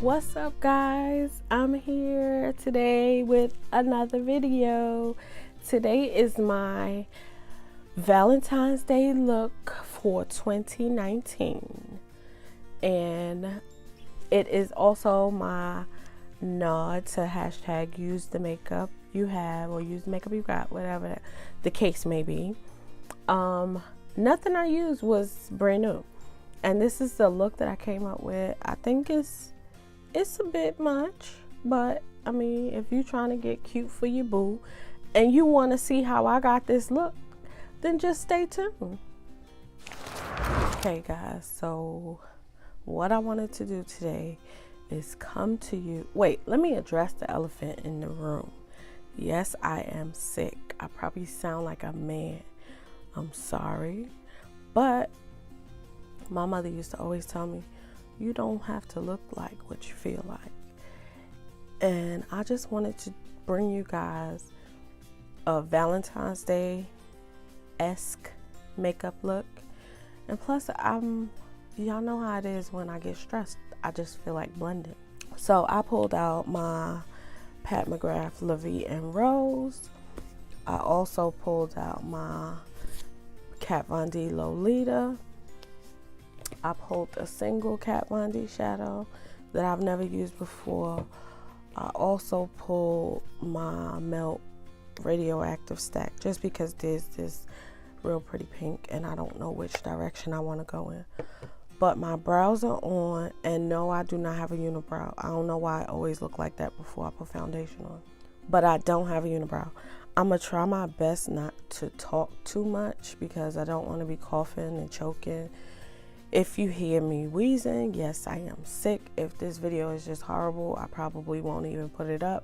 What's up, guys? I'm here today with another video. Today is my Valentine's Day look for 2019, and it is also my nod to hashtag use the makeup you have or use the makeup you got, whatever the case may be. Nothing I used was brand new, and this is the look that I came up with. I think it's a bit much, but I mean, if you're trying to get cute for your boo and you want to see how I got this look, then just stay tuned. Okay, guys, so what I wanted to do today is come to you. Wait, let me address the elephant in the room. Yes, I am sick. I probably sound like a man. I'm sorry, but my mother used to always tell me, you don't have to look like what you feel like. And I just wanted to bring you guys a Valentine's Day-esque makeup look. And plus, y'all know how it is when I get stressed. I just feel like blending. So I pulled out my Pat McGrath La Vie en Rose. I also pulled out my Kat Von D Lolita. I pulled a single Kat Von D shadow that I've never used before. I also pulled my Melt Radioactive Stack just because there's this real pretty pink and I don't know which direction I want to go in. But my brows are on, and no, I do not have a unibrow. I don't know why I always look like that before I put foundation on. But I don't have a unibrow. I'm going to try my best not to talk too much because I don't want to be coughing and choking. If you hear me wheezing, yes, I am sick. If this video is just horrible, I probably won't even put it up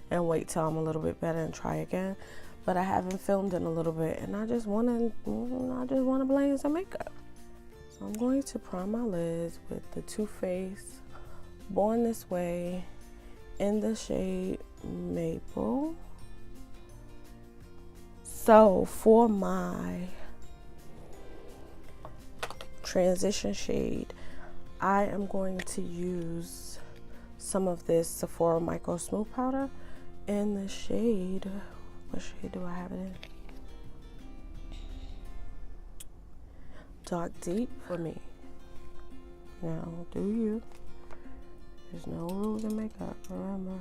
and wait till I'm a little bit better and try again. But I haven't filmed in a little bit, and I just want to blend some makeup. So I'm going to prime my lids with the Too Faced Born This Way in the shade Maple. So for my transition shade, I am going to use some of this Sephora Micro Smooth Powder in the shade, what shade do I have it in? Dark Deep for me. Now, do you? There's no rules in makeup, remember.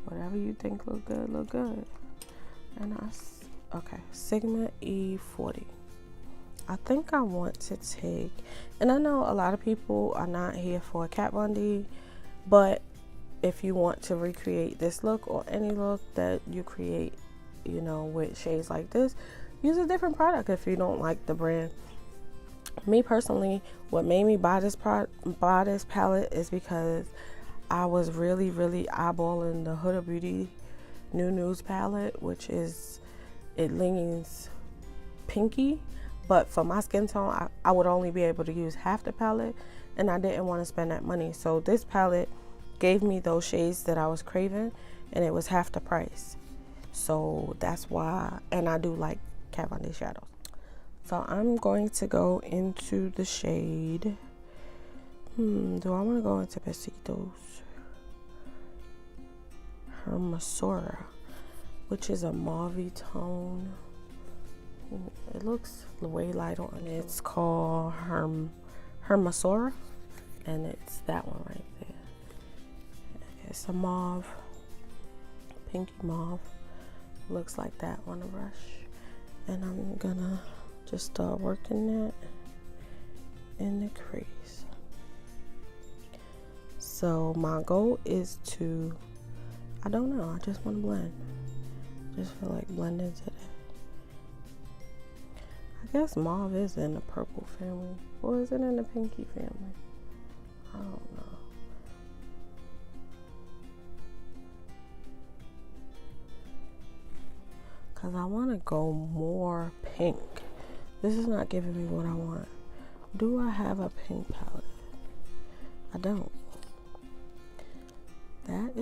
Whatever you think look good, look good. And okay, Sigma E40. I think I want to take, and I know a lot of people are not here for a Kat Von D, but if you want to recreate this look or any look that you create, you know, with shades like this, use a different product if you don't like the brand. Me personally, what made me buy this palette is because I was really eyeballing the Huda Beauty New News palette, which is, it leans pinky. But for my skin tone, I would only be able to use half the palette, and I didn't want to spend that money. So this palette gave me those shades that I was craving, and it was half the price. So that's why, and I do like Kat Von D shadows. So I'm going to go into the shade, do I want to go into Besitos? Hermosura, which is a mauve tone. It looks way light on it. It's called Hermosura, and it's that one right there. It's a mauve, pinky mauve. Looks like that on the brush. And I'm gonna just start working that in the crease. So my goal is to, I don't know, I just want to blend. Just feel like blending today. I guess mauve is in the purple family, or is it in the pinky family? I don't know. Cause I want to go more pink. This is not giving me what I want. Do I have a pink palette? I don't. That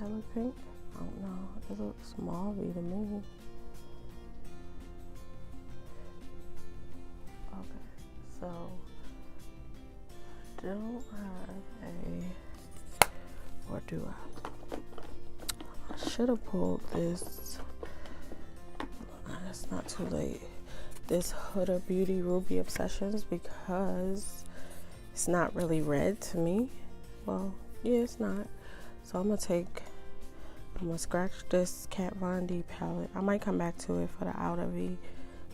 look pink? I don't know. It looks mauve-y to me. Okay, so don't have or do I should have pulled this. It's not too late. This Huda Beauty Ruby Obsessions, because it's not really red to me. Well, yeah, it's not. So I'm gonna scratch this Kat Von D palette. I might come back to it for the outer V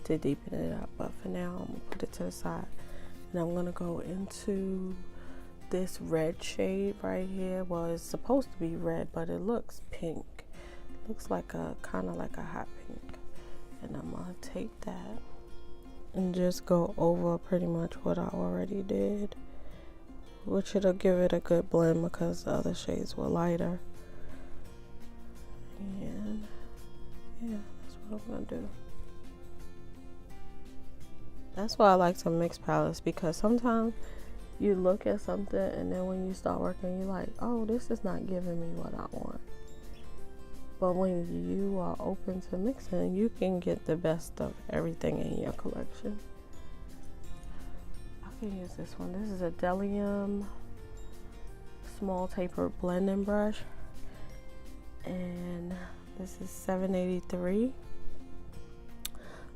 to deepen it up, but for now I'm gonna put it to the side. And I'm gonna go into this red shade right here. Well, it's supposed to be red, but it looks pink. It looks like a kind of like a hot pink. And I'm gonna take that and just go over pretty much what I already did, which it'll give it a good blend because the other shades were lighter. And yeah, that's what I'm gonna do. That's why I like to mix palettes, because sometimes you look at something and then when you start working, you're like, oh, this is not giving me what I want. But when you are open to mixing, you can get the best of everything in your collection. I can use this one. This is a Delium small tapered blending brush. And this is 783.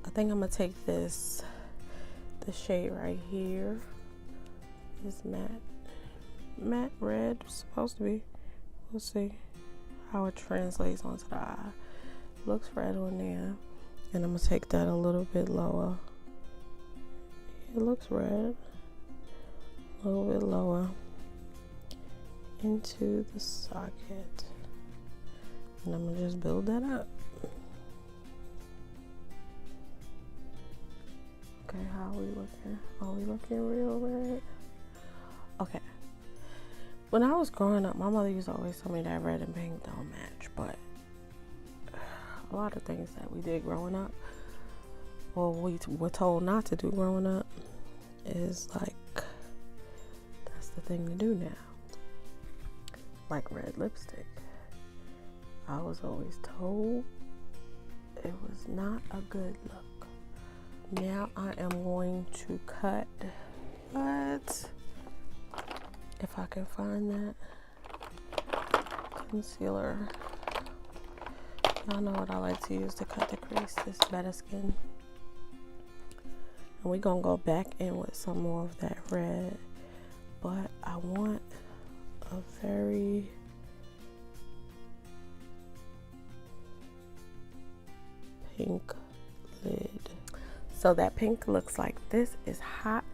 I think I'm going to take this shade right here. It's matte red, supposed to be. We'll see how it translates onto the eye. Looks red on there, and I'm gonna take that a little bit lower. It looks red. A little bit lower into the socket, and I'm gonna just build that up. Okay, how are we looking? Are we looking real red? Okay. When I was growing up, my mother used to always tell me that red and pink don't match, but a lot of things that we did growing up, or we were told not to do growing up, is like, that's the thing to do now. Like red lipstick. I was always told it was not a good look. Now I am going to cut, but if I can find that concealer, y'all know what I like to use to cut the crease, this Better Skin. And we're gonna go back in with some more of that red, but I want a very pink lid. So that pink looks like this is hot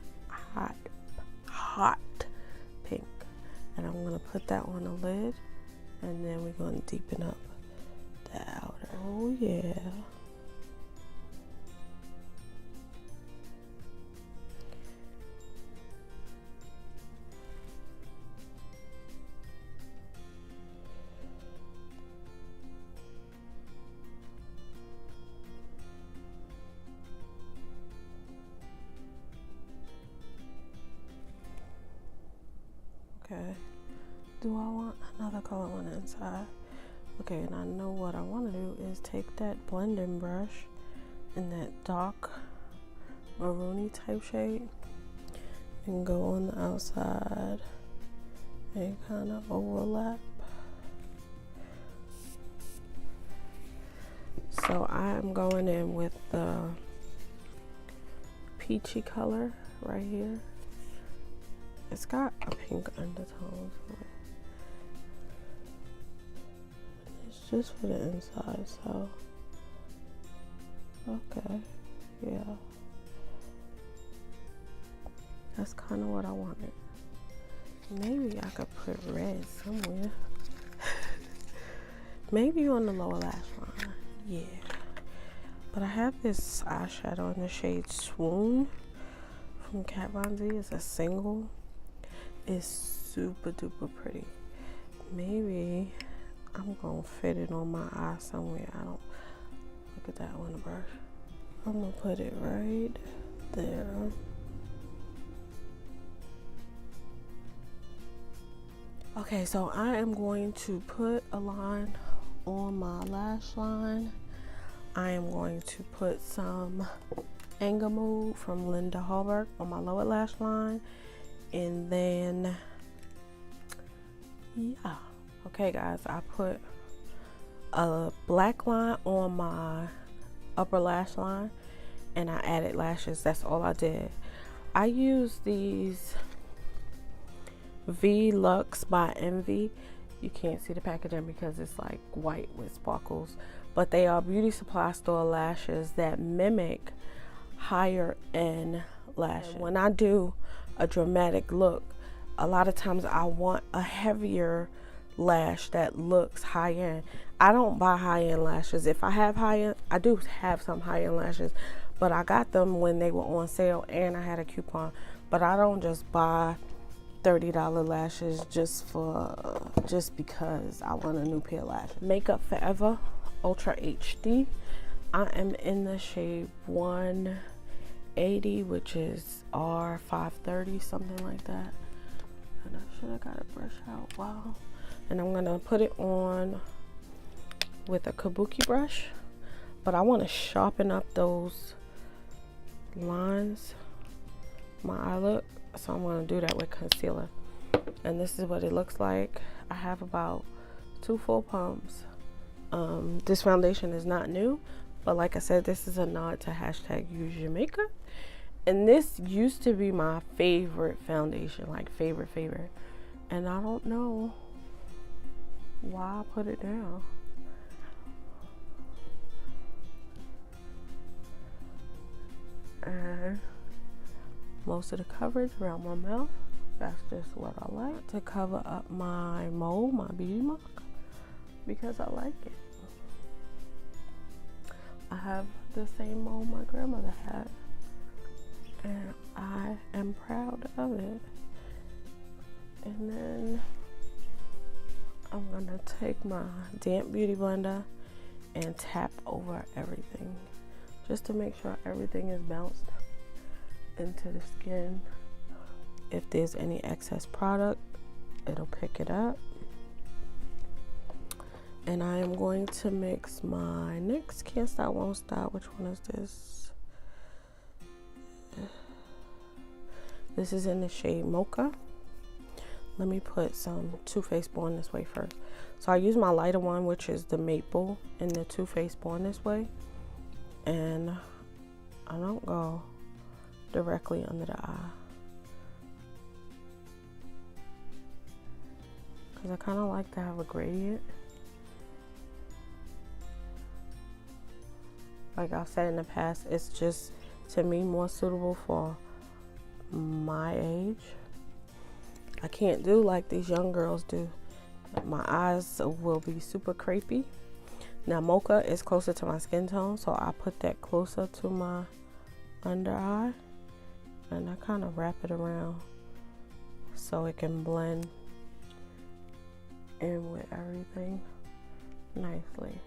pink. And I'm gonna put that on the lid, and then we're gonna deepen up the outer. Oh yeah. Okay, do I want another color on the inside? Okay, and I know what I want to do is take that blending brush in that dark maroony type shade and go on the outside and kind of overlap. So I'm going in with the peachy color right here. It's got a pink undertone to it. It's just for the inside, so okay, yeah. That's kind of what I wanted. Maybe I could put red somewhere. Maybe on the lower lash line, yeah. But I have this eyeshadow in the shade Swoon from Kat Von D. It's a single. It's super duper pretty. Maybe I'm gonna fit it on my eye somewhere. I don't look at that on the brush. I'm gonna put it right there. Okay, so I am going to put a line on my lash line. I am going to put some Anger Mood from Linda Hallberg on my lower lash line. And then, yeah. Okay, guys, I put a black line on my upper lash line and I added lashes. That's all I did. I use these V Lux by Envy. You can't see the packaging because it's like white with sparkles, but they are beauty supply store lashes that mimic higher end lashes. When I do a dramatic look, a lot of times I want a heavier lash that looks high end. I don't buy high end lashes. If I have high end, I do have some high end lashes, but I got them when they were on sale and I had a coupon. But I don't just buy $30 lashes just because I want a new pair of lashes. Makeup Forever Ultra HD. I am in the shade 180, which is R530, something like that. And I should have got a brush out. Wow. And I'm gonna put it on with a kabuki brush, but I want to sharpen up those lines, my eye look, so I'm going to do that with concealer. And this is what it looks like. I have about 2 full pumps. This foundation is not new, but like I said, this is a nod to hashtag use your makeup. And this used to be my favorite foundation, like favorite, and I don't know why I put it down. And most of the coverage around my mouth, that's just what I like, to cover up my mole, my beauty mark, because I like it. I have the same mole my grandmother had, and I am proud of it. And then I'm gonna take my damp beauty blender and tap over everything just to make sure everything is bounced into the skin. If there's any excess product, it'll pick it up. And I am going to mix my NYX Can't Stop Won't Stop. Which one is this? This is in the shade Mocha. Let me put some Too Faced Born This Way first. So I use my lighter one, which is the Maple in the Too Faced Born This Way. And I don't go directly under the eye, because I kind of like to have a gradient. Like I've said in the past, it's just, to me, more suitable for my age. I can't do like these young girls do. My eyes will be super crepey. Now Mocha is closer to my skin tone, so I put that closer to my under eye, and I kind of wrap it around so it can blend in with everything nicely.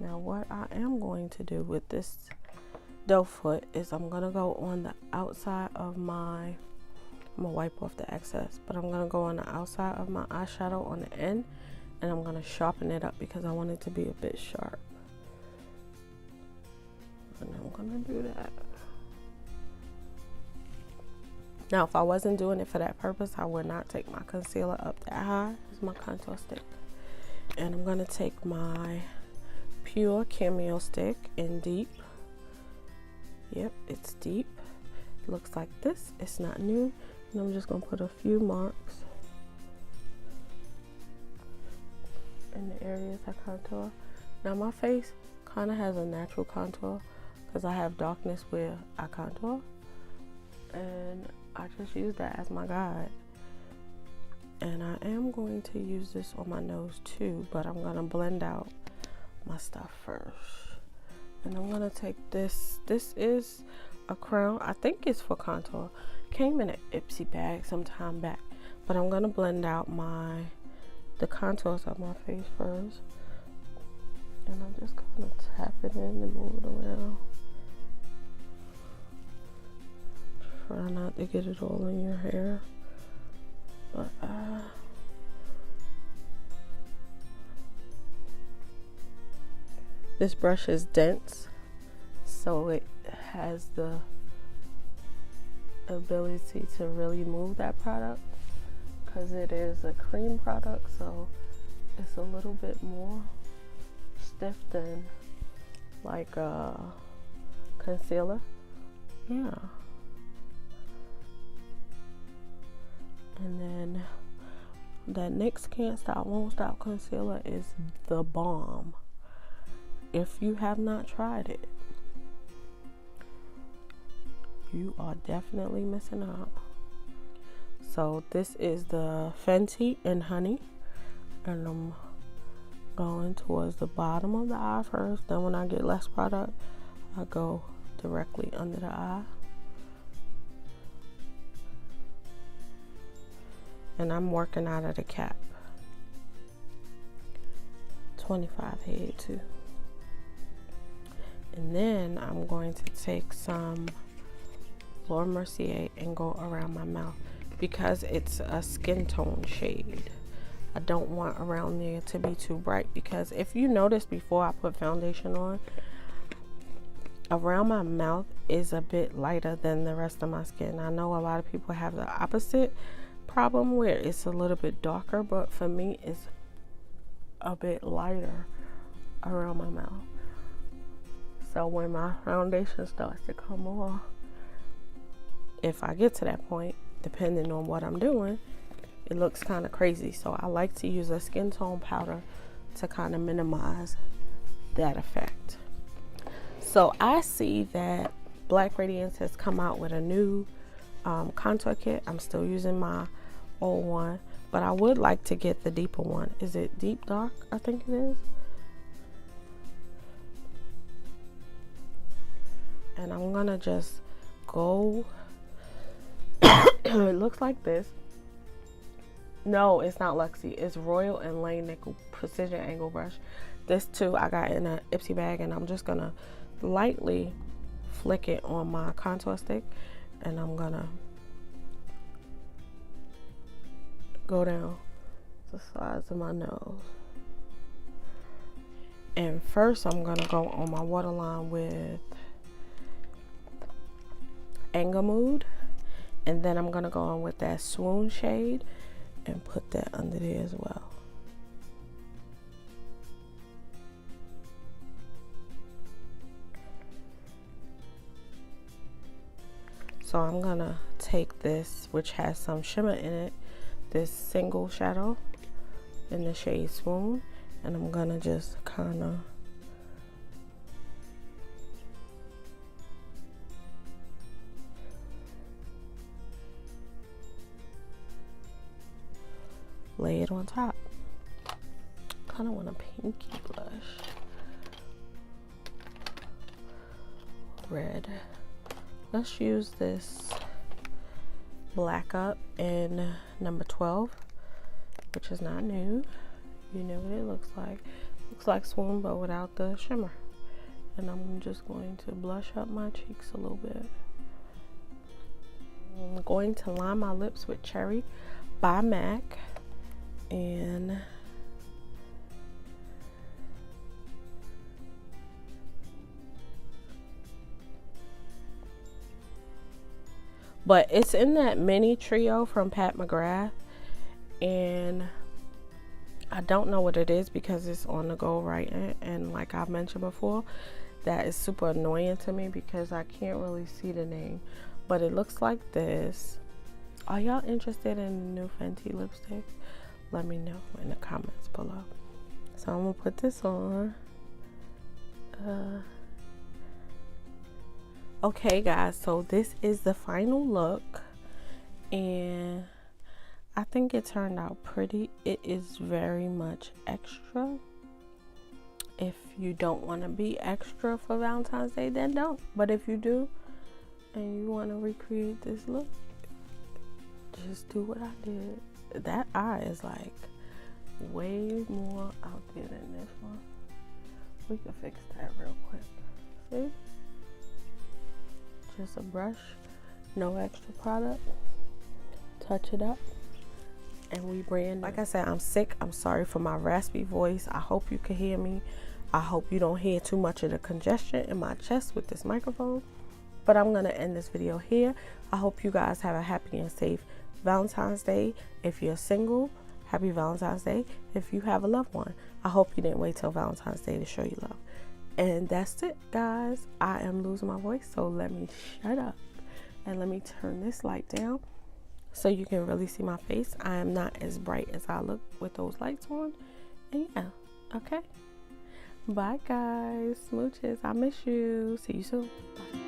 Now what I am going to do with this doe foot is I'm gonna go on the outside of my, I'm gonna wipe off the excess, but I'm gonna go on the outside of my eyeshadow on the end, and I'm gonna sharpen it up because I want it to be a bit sharp. And I'm gonna do that. Now, if I wasn't doing it for that purpose, I would not take my concealer up that high. It's my contour stick. And I'm gonna take my Pure Cameo stick in deep. Yep, it's deep. It looks like this. It's not new. And I'm just gonna put a few marks in the areas I contour. Now my face kind of has a natural contour because I have darkness where I contour, and I just use that as my guide. And I am going to use this on my nose too, but I'm gonna blend out my stuff first. And I'm gonna take this. This is a crown. I think it's for contour. Came in an Ipsy bag some time back, but I'm gonna blend out the contours of my face first. And I'm just gonna tap it in and move it around. Try not to get it all in your hair, but this brush is dense, so it ability to really move that product, because it is a cream product, so it's a little bit more stiff than like a concealer. Yeah. And then that NYX Can't Stop Won't Stop concealer is the bomb. If you have not tried it, you are definitely missing out. So this is the Fenty and Honey, and I'm going towards the bottom of the eye first. Then when I get less product, I go directly under the eye. And I'm working out of the cap. 25 head too. And then I'm going to take some Laura Mercier and go around my mouth, because it's a skin tone shade. I don't want around there to be too bright, because if you notice, before I put foundation on, around my mouth is a bit lighter than the rest of my skin. I know a lot of people have the opposite problem where it's a little bit darker, but for me it's a bit lighter around my mouth. So when my foundation starts to come off, if I get to that point, depending on what I'm doing, it looks kind of crazy. So I like to use a skin tone powder to kind of minimize that effect. So I see that Black Radiance has come out with a new contour kit. I'm still using my old one, but I would like to get the deeper one. Is it Deep Dark? I think it is. And I'm gonna just go. It looks like this. No, it's not Luxie. It's Royal and Lane Nickel Precision Angle Brush. This too I got in a Ipsy bag, and I'm just gonna lightly flick it on my contour stick, and I'm gonna go down the sides of my nose. And first I'm gonna go on my waterline with Anger Mood, and then I'm gonna go on with that Swoon shade and put that under there as well. So I'm gonna take this, which has some shimmer in it, this single shadow in the shade Swoon, and I'm gonna just kind of lay it on top. Kind of want a pinky blush. Red. Let's use this Black Up in number 12, which is not new. You know what it looks like. Looks like Swoon, but without the shimmer. And I'm just going to blush up my cheeks a little bit. I'm going to line my lips with Cherry by MAC. And but it's in that mini trio from Pat McGrath, and I don't know what it is because it's on the go right, and like I've mentioned before, that is super annoying to me because I can't really see the name, but it looks like this. Are y'all interested in the new Fenty lipstick? Let me know in the comments below. So I'm gonna put this on. Okay guys, so this is the final look, and I think it turned out pretty. It is very much extra. If you don't want to be extra for Valentine's Day, then don't. But if you do and you want to recreate this look, just do what I did. That eye is like way more out there than this one. We can fix that real quick. See? Just a brush, no extra product. Touch it up, and we brand new. Like I said, I'm sick. I'm sorry for my raspy voice. I hope you can hear me. I hope you don't hear too much of the congestion in my chest with this microphone. But I'm going to end this video here. I hope you guys have a happy and safe Valentine's Day. If you're single, happy Valentine's Day. If you have a loved one, I hope you didn't wait till Valentine's Day to show you love. And that's it, guys. I am losing my voice, so let me shut up and let me turn this light down so you can really see my face. I am not as bright as I look with those lights on. And yeah, okay. Bye, guys. Smooches. I miss you. See you soon. Bye.